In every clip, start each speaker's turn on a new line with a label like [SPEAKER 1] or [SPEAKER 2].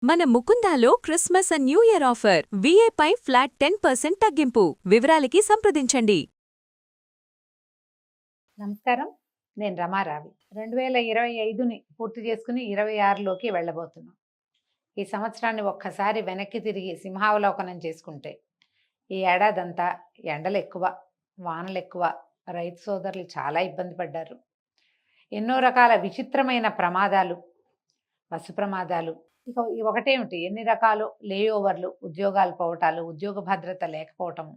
[SPEAKER 1] మన ముకుందాలో Christmas and new year offer వీఏపై ఫ్లాట్ 10% తగ్గింపు. వివరాలకి సంప్రదించండి.
[SPEAKER 2] నమస్కారం. నేను రమారావి. 2025ని పూర్తి చేసుకుని 26లోకి వెళ్ళబోతున్నాం. ఈ సంవత్సరాన్ని ఒక్కసారి వెనక్కి తిరిగి సింహావలోకనం చేసుకుంటే ఈ ఏడాదంతా ఎండలెక్కువ, వానలెక్కువ, రైతు సోదరులు చాలా ఇబ్బంది పడ్డారు. ఎన్నో రకాల విచిత్రమైన ప్రమాదాలు, బస్సు ప్రమాదాలు, ఇక ఒకటేమిటి ఎన్ని రకాలు లేఓవర్లు, ఉద్యోగాలు పోవటాలు, ఉద్యోగ భద్రత లేకపోవటము,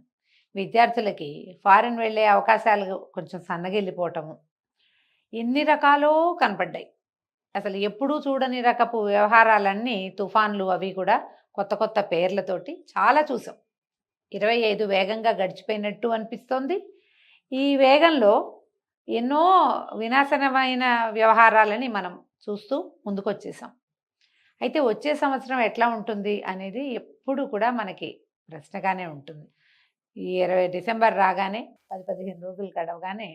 [SPEAKER 2] విద్యార్థులకి ఫారిన్ వెళ్ళే అవకాశాలు కొంచెం సన్నగిల్లిపోవటము, ఎన్ని రకాలో కనపడ్డాయి. అసలు ఎప్పుడూ చూడని రకపు వ్యవహారాలన్నీ, తుఫాన్లు అవి కూడా కొత్త కొత్త పేర్లతోటి చాలా చూసాం. 25 వేగంగా గడిచిపోయినట్టు అనిపిస్తోంది. ఈ వేగంలో ఎన్నో వినాశనమైన వ్యవహారాలని మనం చూస్తూ ముందుకొచ్చేసాం. అయితే వచ్చే సంవత్సరం ఎట్లా ఉంటుంది అనేది ఎప్పుడు కూడా మనకి ప్రశ్నగానే ఉంటుంది. ఈ 20 డిసెంబర్ రాగానే 10-15 రోజులు గడవగానే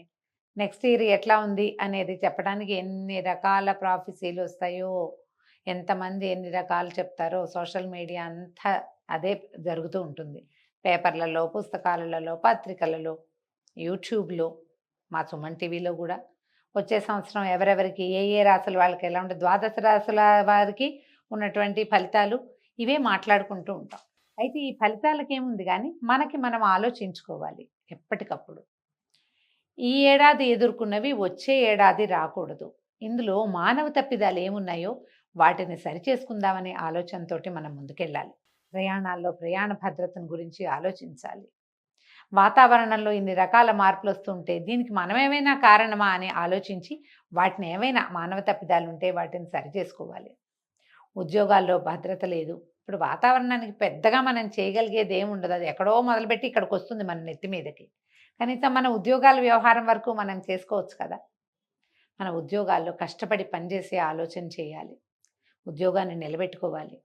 [SPEAKER 2] నెక్స్ట్ ఇయర్ ఎట్లా ఉంది అనేది చెప్పడానికి ఎన్ని రకాల ప్రాఫెసీలు వస్తాయో, ఎంతమంది ఎన్ని రకాలు చెప్తారో, సోషల్ మీడియా అంతా అదే జరుగుతూ ఉంటుంది. పేపర్లలో, పుస్తకాలలో, పత్రికలలో, యూట్యూబ్లో, మా సుమన్ టీవీలో కూడా వచ్చే సంవత్సరం ఎవరెవరికి ఏ రాశుల వాళ్ళకి ఎలా ఉంటుంది, ద్వాదశ రాశుల వారికి ఉన్నటువంటి ఫలితాలు ఇవే మాట్లాడుకుంటూ ఉంటాం. అయితే ఈ ఫలితాలకి ఏముంది కానీ మనకి మనం ఆలోచించుకోవాలి ఎప్పటికప్పుడు. ఈ ఏడాది ఎదుర్కొన్నవి వచ్చే ఏడాది రాకూడదు. ఇందులో మానవ తప్పిదాలు ఏమున్నాయో వాటిని సరిచేసుకుందామనే ఆలోచనతోటి మనం ముందుకెళ్ళాలి. ప్రయాణాల్లో ప్రయాణ భద్రతను గురించి ఆలోచించాలి. వాతావరణంలో ఇన్ని రకాల మార్పులు వస్తుంటే దీనికి మనమేమైనా కారణమా అని ఆలోచించి వాటిని ఏమైనా మానవ తప్పిదాలు ఉంటే వాటిని సరిచేసుకోవాలి. ఉద్యోగాల్లో భద్రత లేదు. ఇప్పుడు వాతావరణానికి పెద్దగా మనం చేయగలిగేది ఏముండదు. అది ఎక్కడో మొదలుపెట్టి ఇక్కడికి వస్తుంది మన నెత్తి మీదకి. కనీసం మన ఉద్యోగాల వ్యవహారం వరకు మనం చేసుకోవచ్చు కదా. మన ఉద్యోగాల్లో కష్టపడి పనిచేసే ఆలోచన చేయాలి. ఉద్యోగాన్ని నిలబెట్టుకోవాలి.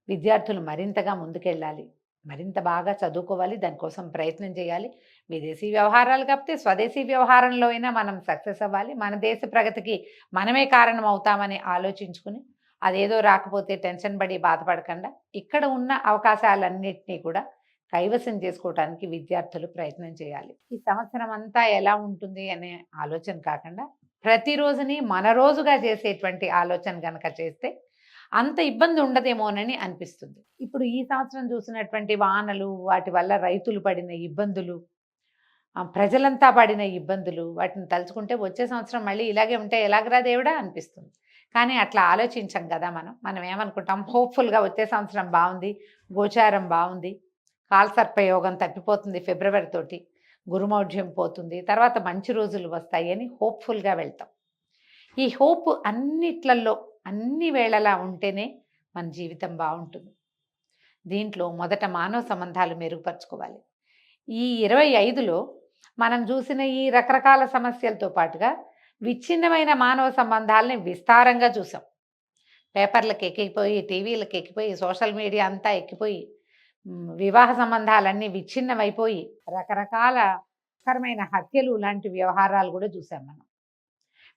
[SPEAKER 2] విద్యార్థులు మరింతగా ముందుకెళ్ళాలి, మరింత బాగా చదువుకోవాలి, దానికోసం ప్రయత్నం చేయాలి. విదేశీ వ్యవహారాలు కాకపోతే స్వదేశీ వ్యవహారంలో అయినా మనం సక్సెస్ అవ్వాలి. మన దేశ ప్రగతికి మనమే కారణం అవుతామని ఆలోచించుకుని అదేదో రాకపోతే టెన్షన్ పడి బాధపడకుండా ఇక్కడ ఉన్న అవకాశాలన్నింటినీ కూడా కైవసం చేసుకోవడానికి విద్యార్థులు ప్రయత్నం చేయాలి. ఈ సంవత్సరం అంతా ఎలా ఉంటుంది అనే ఆలోచన కాకుండా ప్రతిరోజుని మన రోజుగా చేసేటువంటి ఆలోచన కనుక చేస్తే అంత ఇబ్బంది ఉండదేమోనని అనిపిస్తుంది. ఇప్పుడు ఈ సంవత్సరం చూసినటువంటి వానలు, వాటి వల్ల రైతులు పడిన ఇబ్బందులు, ప్రజలంతా పడిన ఇబ్బందులు, వాటిని తలుచుకుంటే వచ్చే సంవత్సరం మళ్ళీ ఇలాగే ఉంటే ఎలాగరా దేవుడా అనిపిస్తుంది. కానీ అట్లా ఆలోచించం కదా. మనం ఏమనుకుంటాం, హోప్ఫుల్గా వచ్చే సంవత్సరం బాగుంది, గోచారం బాగుంది, కాలసర్పయోగం తప్పిపోతుంది ఫిబ్రవరి తోటి, గురుమౌఢ్యం పోతుంది, తర్వాత మంచి రోజులు వస్తాయి అని హోప్ఫుల్గా వెళ్తాం. ఈ హోప్ అన్నిట్లలో అన్ని వేళలా ఉంటేనే మన జీవితం బాగుంటుంది. దీంట్లో మొదట మానవ సంబంధాలు మెరుగుపరుచుకోవాలి. ఈ 25లో మనం చూసిన ఈ రకరకాల సమస్యలతో పాటుగా విచ్ఛిన్నమైన మానవ సంబంధాలని విస్తారంగా చూసాం. పేపర్లకు ఎక్కిపోయి, టీవీలకు ఎక్కిపోయి, సోషల్ మీడియా అంతా ఎక్కిపోయి, వివాహ సంబంధాలన్నీ విచ్ఛిన్నమైపోయి రకరకాల కరమైన హత్యలు లాంటి వ్యవహారాలు కూడా చూసాం మనం.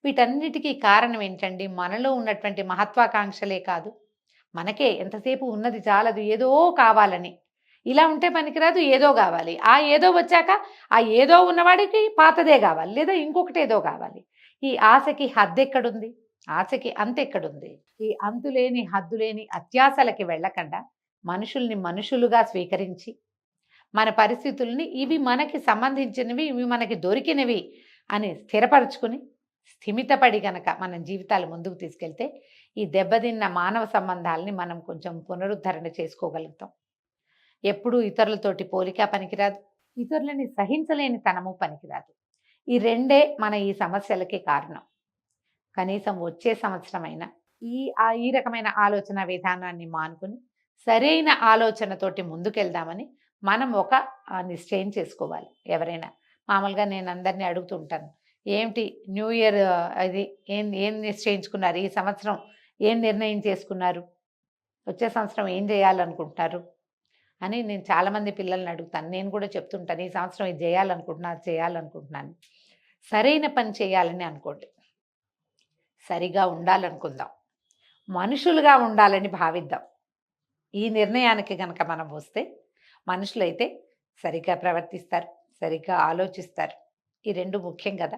[SPEAKER 2] వీటన్నిటికీ కారణం ఏంటండి? మనలో ఉన్నటువంటి మహత్వాకాంక్షలే కాదు. మనకే ఎంతసేపు ఉన్నది చాలదు, ఏదో కావాలని. ఇలా ఉంటే పనికిరాదు, ఏదో కావాలి. ఆ ఏదో వచ్చాక ఆ ఏదో ఉన్నవాడికి పాతదే కావాలి, లేదా ఇంకొకటి ఏదో కావాలి. ఈ ఆశకి హద్దెక్కడుంది? ఆశకి అంతెక్కడుంది? ఈ అంతులేని హద్దులేని అత్యాశలకి వెళ్ళకుండా మనుషుల్ని మనుషులుగా స్వీకరించి మన పరిస్థితుల్ని ఇవి మనకి సంబంధించినవి, ఇవి మనకి దొరికినవి అని స్థిరపరచుకుని స్థిమితపడి గనక మన జీవితాలు ముందుకు తీసుకెళ్తే ఈ దెబ్బతిన్న మానవ సంబంధాలని మనం కొంచెం పునరుద్ధరణ చేసుకోగలుగుతాం. ఎప్పుడూ ఇతరులతోటి పోలిక పనికిరాదు, ఇతరులని సహించలేని తనము పనికిరాదు. ఈ రెండే మన ఈ సమస్యలకి కారణం. కనీసం వచ్చే సంవత్సరమైనా ఈ రకమైన ఆలోచన విధానాన్ని మానుకుని సరైన ఆలోచనతోటి ముందుకెళ్దామని మనం ఒక నిశ్చయం చేసుకోవాలి. ఎవరైనా మామూలుగా నేను అందరినీ అడుగుతూ ఉంటాను, ఏమిటి న్యూ ఇయర్ అది ఏం నిశ్చయించుకున్నారు, ఈ సంవత్సరం ఏం నిర్ణయం చేసుకున్నారు, వచ్చే సంవత్సరం ఏం చేయాలనుకుంటున్నారు అని నేను చాలామంది పిల్లల్ని అడుగుతాను. నేను కూడా చెప్తుంటాను, ఈ సంవత్సరం ఇది చేయాలనుకుంటున్నాను. సరైన పని చేయాలని అనుకోండి, సరిగా ఉండాలనుకుందాం, మనుషులుగా ఉండాలని భావిద్దాం. ఈ నిర్ణయానికి గనక మనం వస్తే మనుషులైతే సరిగ్గా ప్రవర్తిస్తారు, సరిగ్గా ఆలోచిస్తారు. ఈ 2 ముఖ్యం కదా!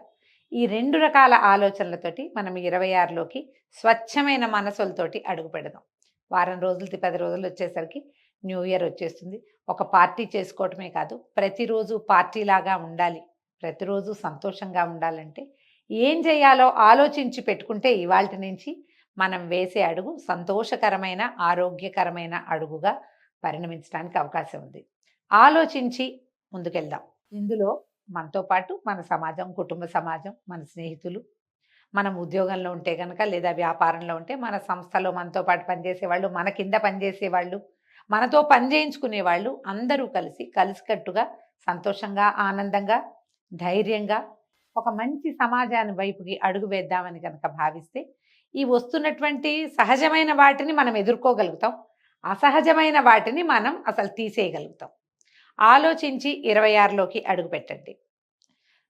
[SPEAKER 2] ఈ 2 రకాల ఆలోచనలతోటి మనం 26లోకి స్వచ్ఛమైన మనసులతోటి అడుగు పెడదాం. వారం రోజులది 10 రోజులు వచ్చేసరికి న్యూ ఇయర్ వచ్చేస్తుంది. ఒక పార్టీ చేసుకోవటమే కాదు, ప్రతిరోజు పార్టీలాగా ఉండాలి. ప్రతిరోజు సంతోషంగా ఉండాలంటే ఏం చేయాలో ఆలోచించి పెట్టుకుంటే ఇవాల్టి నుంచి మనం వేసే అడుగు సంతోషకరమైన, ఆరోగ్యకరమైన అడుగుగా పరిణమించడానికి అవకాశం ఉంది. ఆలోచించి ముందుకెళ్దాం. ఇందులో మనతో పాటు మన సమాజం, కుటుంబ సమాజం, మన స్నేహితులు, మనం ఉద్యోగంలో ఉంటే గనక లేదా వ్యాపారంలో ఉంటే మన సంస్థలో మనతో పాటు పనిచేసేవాళ్ళు, మన కింద పనిచేసేవాళ్ళు, మనతో పని చేయించుకునేవాళ్ళు అందరూ కలిసికట్టుగా సంతోషంగా, ఆనందంగా, ధైర్యంగా ఒక మంచి సమాజాన్ని వైపుకి అడుగు వేద్దామని కనుక భావిస్తే ఈ వస్తున్నటువంటి సహజమైన వాటిని మనం ఎదుర్కోగలుగుతాం. అసహజమైన వాటిని మనం అసలు తీసేయగలుగుతాం. ఆలోచించి 26లోకి అడుగు పెట్టండి.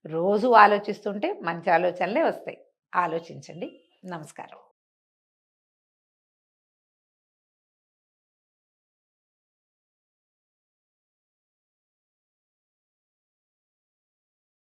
[SPEAKER 2] రోజు ఆలోచిస్తుంటే మంచి ఆలోచనలే వస్తాయి. ఆలోచించండి. నమస్కారం.